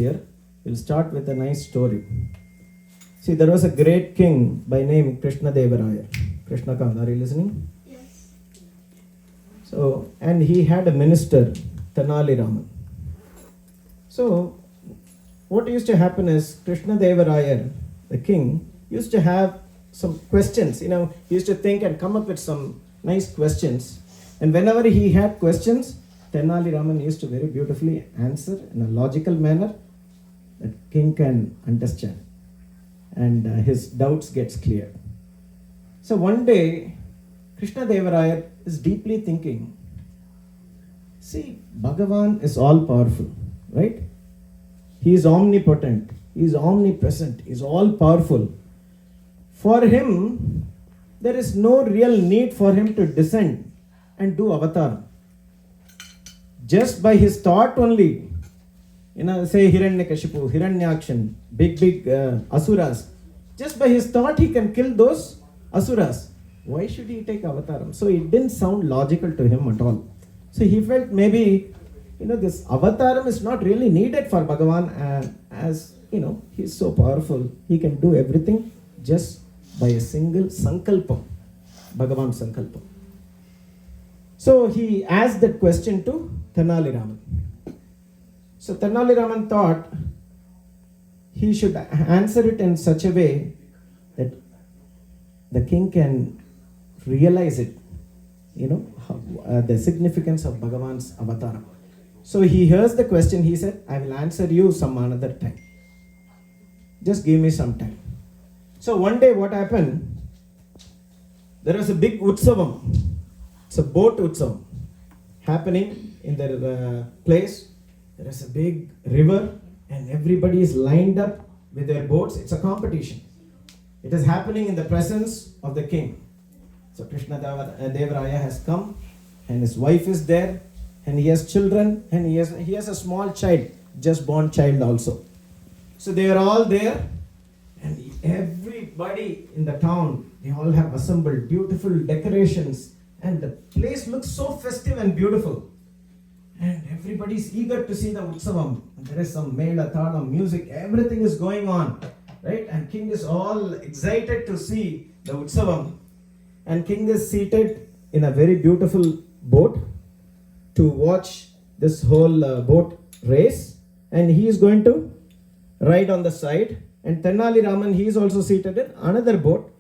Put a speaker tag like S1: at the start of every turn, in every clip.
S1: Here, we'll start with a nice story. See, there was a great king by name Krishna Devaraya. Krishna Kant, are you listening?
S2: Yes.
S1: So, and he had a minister, Tenali Raman. So, what used to happen is Krishna Devaraya, the king, used to have some questions. He used to think and come up with some nice questions. And whenever he had questions, Tenali Raman used to very beautifully answer in a logical manner that king can understand. And his doubts gets cleared. So one day, Krishna Devaraya is deeply thinking, see, Bhagavan is all powerful, right? He is omnipotent, he is omnipresent, he is all powerful. For him, there is no real need for him to descend and do avatar. Just by his thought only, say Hiranyakashipu, Hiranyakshan, big asuras. Just by his thought, he can kill those asuras. Why should he take avataram? So it didn't sound logical to him at all. So he felt maybe, this avataram is not really needed for Bhagavan, as he's so powerful. He can do everything just by a single sankalpam, Bhagavan sankalpam. So he asked that question to Tenali Raman. So Tenali Raman thought he should answer it in such a way that the king can realize it, the significance of Bhagavan's avatara. So he hears the question, he said, I will answer you some another time. Just give me some time. So one day what happened, there was a big utsavam. It's a boat utsavam happening in their place. There is a big river and everybody is lined up with their boats. It's a competition. It is happening in the presence of the king. So Krishna Devaraya has come and his wife is there and he has children and he has a small child, just born child also. So they are all there and everybody in the town, they all have assembled, beautiful decorations, and the place looks so festive and beautiful. And everybody is eager to see the Utsavam. There is some mela, thalam, music, everything is going on, right? And king is all excited to see the Utsavam. And king is seated in a very beautiful boat to watch this whole boat race. And he is going to ride on the side. And Tenali Raman, he is also seated in another boat.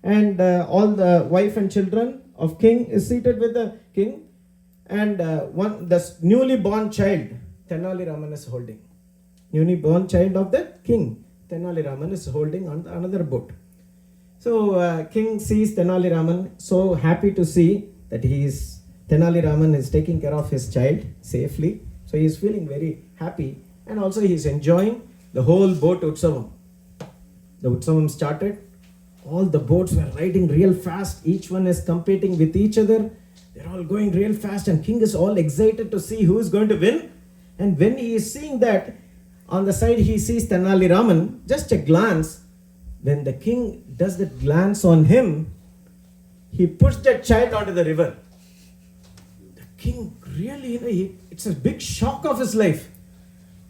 S1: And all the wife and children of king is seated with the king. And the newly born child, Tenali Raman is holding. Newly born child of the king, Tenali Raman is holding on another boat. So king sees Tenali Raman, so happy to see that Tenali Raman is taking care of his child safely. So he is feeling very happy and also he is enjoying the whole boat Utsavam. The Utsavam started. All the boats were riding real fast. Each one is competing with each other. They're all going real fast and king is all excited to see who is going to win. And when he is seeing that, on the side he sees Tenali Raman, just a glance. When the king does that glance on him, he puts that child onto the river. The king really, it's a big shock of his life.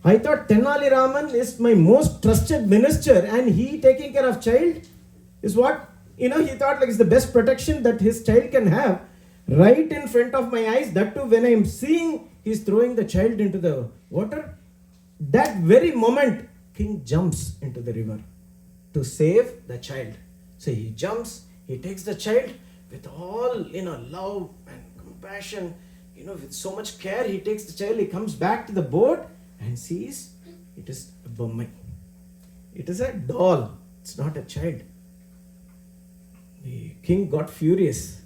S1: I thought Tenali Raman is my most trusted minister and he taking care of child is what, he thought like it's the best protection that his child can have. Right in front of my eyes, that too when I am seeing he's throwing the child into the water. That very moment, king jumps into the river to save the child. So he jumps, he takes the child with all, love and compassion, with so much care, he takes the child, he comes back to the boat and sees it is a bommai. It is a doll, it's not a child. The king got furious.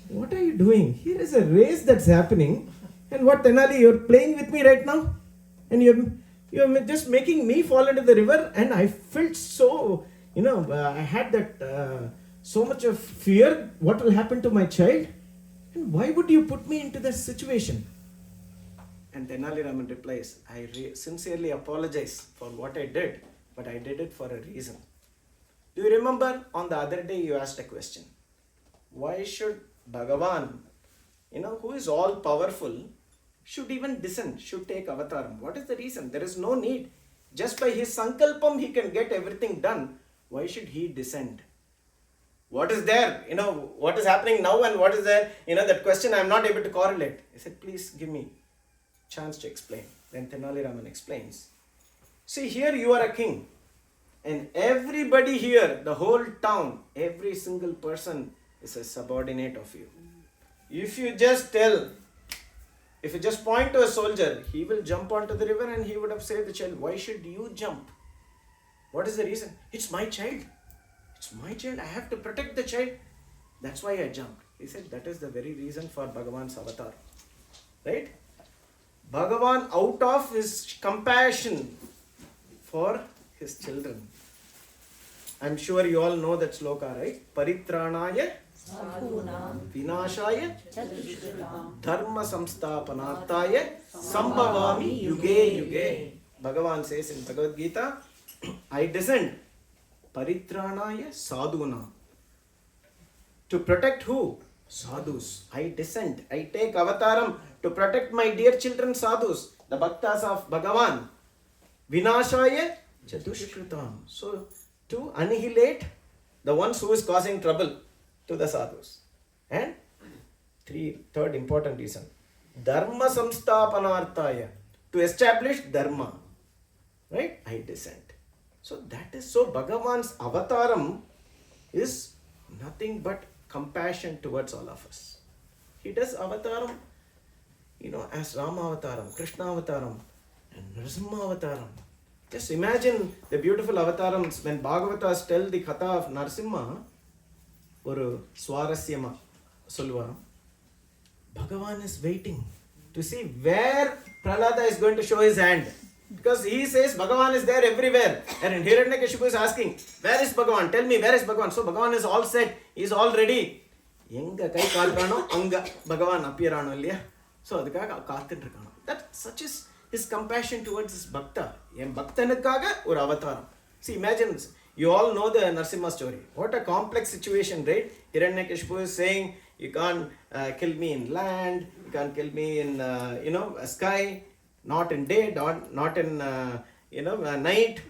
S1: What are you doing? Here is a race that's happening. And what, Tenali, you're playing with me right now? And you're just making me fall into the river. And I felt so, I had that so much of fear. What will happen to my child? And why would you put me into this situation? And Tenali Raman replies, I sincerely apologize for what I did, but I did it for a reason. Do you remember on the other day you asked a question? Why should Bhagavan, who is all powerful, should even descend, should take avataram? What is the reason? There is no need. Just by his sankalpam, he can get everything done. Why should he descend? What is there? What is happening now and what is there? That question I am not able to correlate. I said, please give me chance to explain. Then Tenali Raman explains. See, here you are a king. And everybody here, the whole town, every single person is a subordinate of you. If you just point to a soldier, he will jump onto the river and he would have saved the child. Why should you jump? What is the reason? It's my child. It's my child. I have to protect the child. That's why I jumped. He said that is the very reason for Bhagavan's avatar. Right? Bhagavan, out of his compassion for his children. I'm sure you all know that sloka, right? Paritranaya Vinashaya Dharma Samsthapanarthaya Sambhavami Yuge Yuge. Bhagavan says in Bhagavad Gita, I descend Paritranaya Sadhuna. To protect who? Sadhus. I descend. I take avataram to protect my dear children sadhus, the bhaktas of Bhagavan. Vinashaya Chadushkritam. So, to annihilate the ones who is causing trouble to the sadhus. And third important reason. Dharma Samsthapanarthaya. To establish dharma. Right? I descend. So Bhagavan's avataram is nothing but compassion towards all of us. He does avataram, as Rama avataram, Krishna avataram, and Narasimha avataram. Just imagine the beautiful avatarams when Bhagavatas tell the katha of Narasimha, oru swarasyama solvaram. Bhagavan is waiting to see where Prahlada is going to show his hand. Because he says Bhagavan is there everywhere. And Hiranyakashipu is asking, where is Bhagavan? Tell me, where is Bhagavan? So Bhagavan is all set. He is all ready. Enga kai kaadrano, anga Bhagavan appearano illiya. So adukkaga kaathindirukano. That such is his compassion towards his bhakta. En bhaktanukkaga or avataram. See, imagine this. You all know the Narasimha story. What a complex situation, right? Hiranyakashipu is saying, you can't kill me in land, you can't kill me in, sky. Not in day, not in night,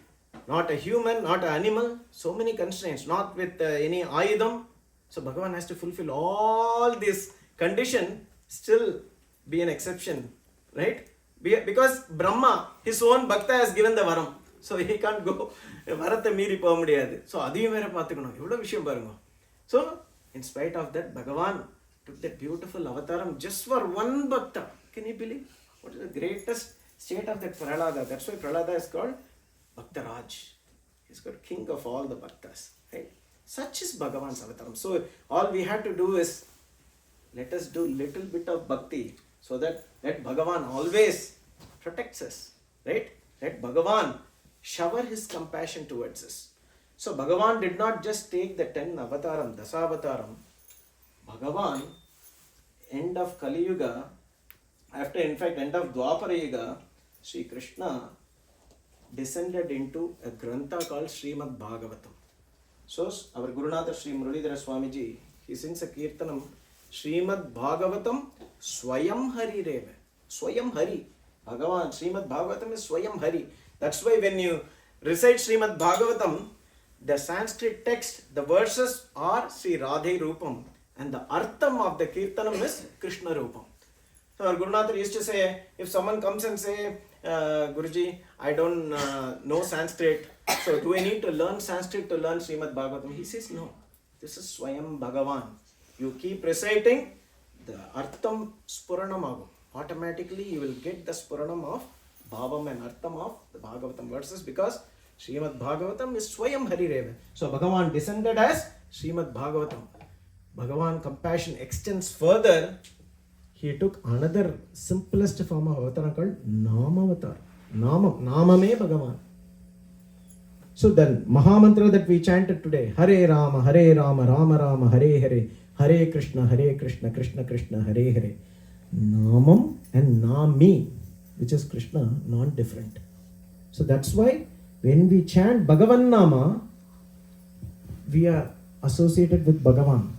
S1: not a human, not an animal. So many constraints, not with any ayudam. So Bhagavan has to fulfill all these conditions, still be an exception, right? Because Brahma, his own bhakta has given the varam. So he can't go, varatha meeri poga mudiyadhu. So adhiyum vera paathukanum. Evlo vishayam parunga. So in spite of that, Bhagavan took that beautiful avataram just for one bhakta. Can you believe? What is the greatest state of that Prahlada? That's why Prahlada is called Bhaktaraj. He's called king of all the bhaktas. Right? Such is Bhagavan's avataram. So all we have to do is let us do little bit of bhakti so that Bhagavan always protects us. Right? Let Bhagavan shower his compassion towards us. So Bhagavan did not just take the 10 avataram, dasavataram. Bhagavan, end of Kali Yuga, after in fact end of Dwapara Yuga, Sri Krishna descended into a grantha called Srimad Bhagavatam. So our Gurunatha Sri Muralidhara Swamiji, he sings a kirtanam, Srimad Bhagavatam Swayam Hari Reva. Swayam Hari. Bhagavan, Srimad Bhagavatam is Swayam Hari. That's why when you recite Srimad Bhagavatam, the Sanskrit text, the verses are Sri Radhe Rupam and the artham of the kirtanam is Krishna Rupam. So our Gurunatha used to say, if someone comes and say, Guruji, I don't know Sanskrit, so do I need to learn Sanskrit to learn Srimad Bhagavatam? He says, no, this is Swayam Bhagavan. You keep reciting, the artham spuranam. Automatically you will get the spuranam of bhavam and artham of the Bhagavatam verses because Srimad Bhagavatam is Swayam Hari Reva. So Bhagavan descended as Srimad Bhagavatam. Bhagavan compassion extends further. He took another simplest form of avatar called Namavatar. Namame Bhagavan. So the Mahamantra that we chanted today, Hare Rama, Rama Rama, Hare Hare, Hare Krishna, Krishna Krishna, Hare Hare. Namam and Nami, which is Krishna, non-different. So that's why when we chant Bhagavan Nama, we are associated with Bhagavan.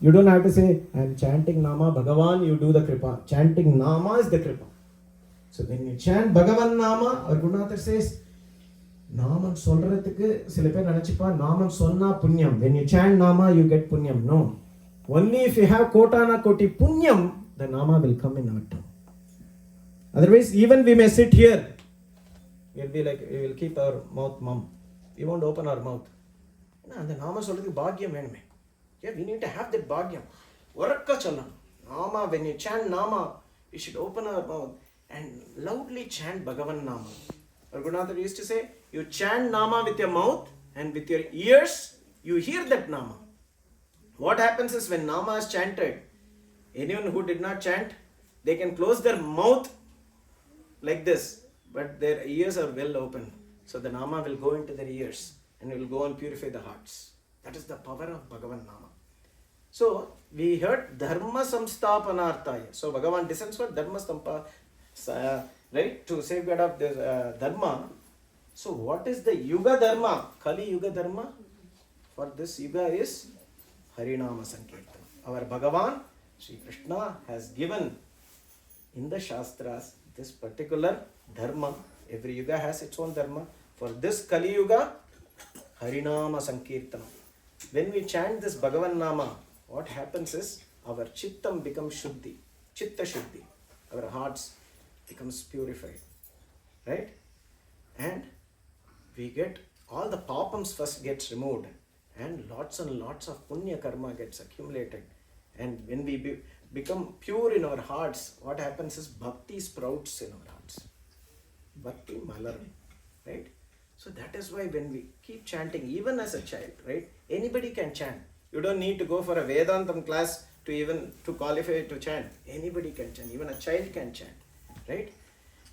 S1: You don't have to say, I am chanting Nama, Bhagavan, you do the Kripa. Chanting Nama is the Kripa. So when you chant Bhagavan Nama, our Gurunatha says, Naman solradhukku sila per nenichippa Naman sonna punyam. When you chant Nama, you get punyam. No. Only if you have kotana koti punyam, the Nama will come in our tongue. Otherwise, even we may sit here, we'll be like, we will keep our mouth mum. We won't open our mouth. And the Nama solradhukku bhagyam venume. Yeah, we need to have that bhagyam. Varakka challam. Nama, when you chant Nama, we should open our mouth and loudly chant Bhagavan Nama. Our Gurunatha used to say, you chant Nama with your mouth and with your ears, you hear that Nama. What happens is when Nama is chanted, anyone who did not chant, they can close their mouth like this, but their ears are well open. So the Nama will go into their ears and will go and purify the hearts. That is the power of Bhagavan Nama. So we heard Dharma Samsthapanarthaya. So Bhagavan descends for Dharma Samsthapanarthaya, right? To safeguard of this Dharma. So what is the Yuga Dharma? Kali Yuga Dharma for this Yuga is Harinama Sankirtan. Our Bhagavan, Sri Krishna, has given in the Shastras this particular Dharma. Every Yuga has its own Dharma. For this Kali Yuga, Harinama Sankirtan. When we chant this Bhagavan Nama, what happens is our Chittam becomes Shuddhi. Chitta Shuddhi. Our hearts becomes purified. Right? And we get all the papams first gets removed. And lots of punya karma gets accumulated. And when we become pure in our hearts, what happens is bhakti sprouts in our hearts. Bhakti malar. Right? So that is why when we keep chanting, even as a child, right? Anybody can chant. You don't need to go for a Vedantam class to qualify to chant. Anybody can chant. Even a child can chant. Right?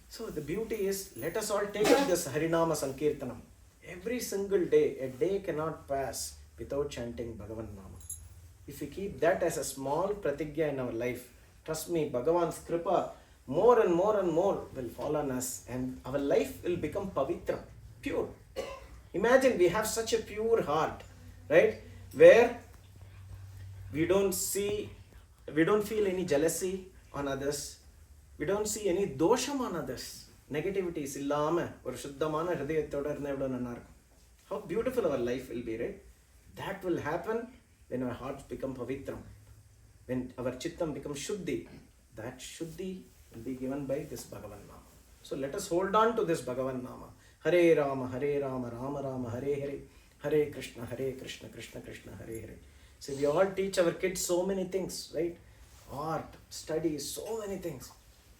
S1: So the beauty is, let us all take up this Harinama Sankirtanam. Every single day, a day cannot pass without chanting Bhagavan Nama. If we keep that as a small pratigya in our life, trust me, Bhagavan's kripa, more and more and more will fall on us and our life will become pavitra, pure. Imagine we have such a pure heart, right? Where we don't feel any jealousy on others. We don't see any dosham on others. Negativity is illama or shuddhamana hridayathoda irundha evlo nanna irukum. How beautiful our life will be, right? That will happen when our hearts become pavitram. When our chittam becomes shuddhi, that shuddhi will be given by this Bhagavan Nama. So let us hold on to this Bhagavan Nama. Hare Rama, Rama Rama, Hare Hare, Hare Krishna, Krishna Krishna, Hare Hare. So we all teach our kids so many things, right? Art, studies, so many things.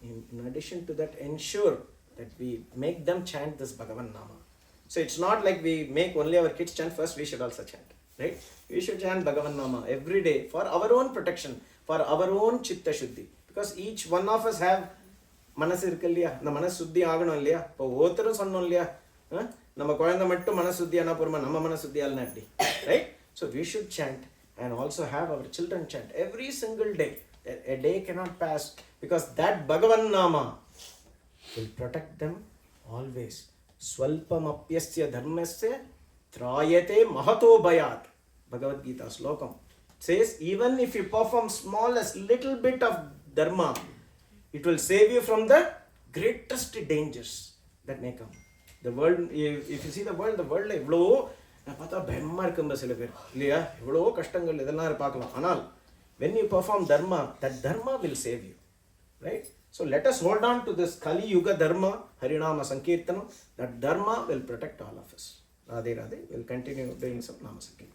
S1: In addition to that, ensure that we make them chant this Bhagavan Nama. So it's not like we make only our kids chant, first we should also chant, right? We should chant Bhagavan Nama every day for our own protection, for our own chitta shuddhi. Because each one of us have மனசு இருக்கு இல்லையா, அந்த மனசு சுத்தி ஆகணும் இல்லையா. இப்போ ஒருத்தரும் சொன்னோம் இல்லையா, நம்ம குழந்தை மட்டும் மனசு சுத்தியானா போறோமா, நம்ம மனசு சுத்தியால்னா எப்படி, right? So we should chant and also have our children chant every single day. A day cannot pass because that Bhagavan Nama will protect them always. Swalpam apyasya dharmasya trayate mahato bhayat. Bhagavad Gita slokam says, even if you perform smallest little bit of dharma, it will save you from the greatest dangers that may come. The world, if you see the world இவ்வளோ பார்த்தா பயமா இருக்கும்ப சில பேர் இல்லையா, இவ்வளோ கஷ்டங்கள் இதெல்லாம் பார்க்கலாம். ஆனால் when you perform dharma, that dharma will save you, right? So let us hold on to this Kali Yuga Dharma, Harinama Sankirtanam. That dharma will protect all of us. Radhe Radhe. We'll continue doing some Nama Sankirtanam.